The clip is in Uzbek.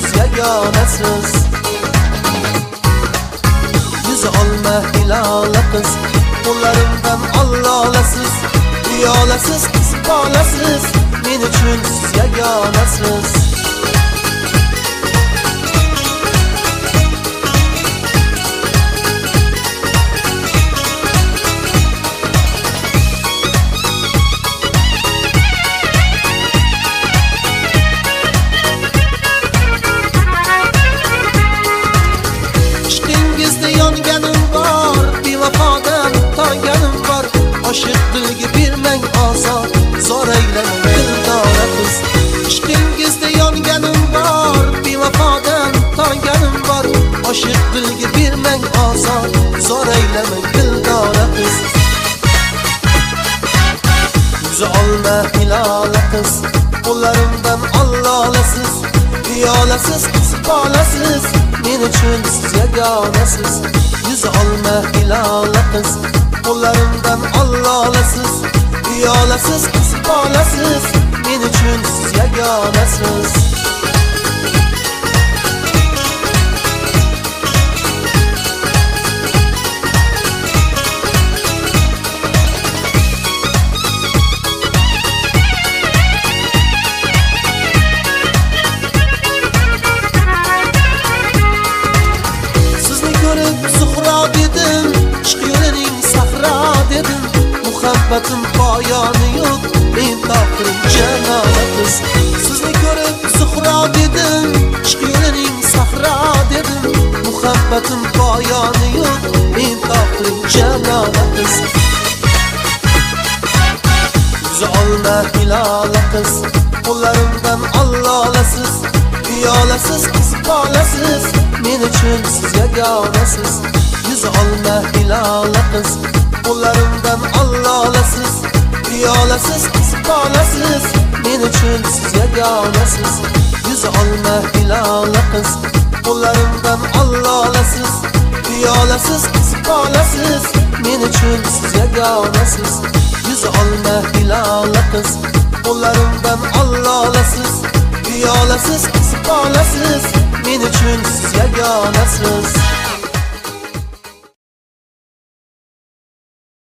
siz yagonasiz. Yüzü olma hilala kız, qo'llarimdan ololasiz. Uyolasiz, qiz bolasiz, men uchun siz yagonasiz. Aşık dilgi birmeng azor, zor eylemeng dildora kız. İşkingizde yonganim var, bevafodan tanganim var. Aşık dilgi birmeng azor, zor eylemeng dildora kız. Yüzü olma hilala kız, qo'llarimdan ololasiz. Uyolasiz, qiz bolasiz, men uchun siz yagonasiz. Yüzü olma hilala kız, qo'llarimdan ololasiz. Uyolasiz, qiz bolasiz, men uchun siz yagonasiz. Sizni ko'rib Zuhro dedim, ishq yo'lining sahro dedim. Muhabbatim poyoni yo'q, men toqirim janobiz. Sizni ko'rib Zuhro dedim, ishq yo'lining sahro dedim. Muhabbatim poyoni yo'q, men toqirim janobiz. Yüzü olma hilala kız, qo'llarimdan ololasiz. Uyolasiz, qiz bolasiz, men uchun siz yagonasiz. Yüzü olma hilala kız, qo'llarimdan ololasiz. Uyolasiz, qiz bolasiz, men uchun siz yagonasiz. Yüzü olma hilala kız, qo'llarimdan ololasiz. Uyolasiz, qiz bolasiz, men uchun siz yagonasiz. Yüzü olma hilala kız, qo'llarimdan ololasiz. Uyolasiz, qiz bolasiz, men uchun siz yagonasiz.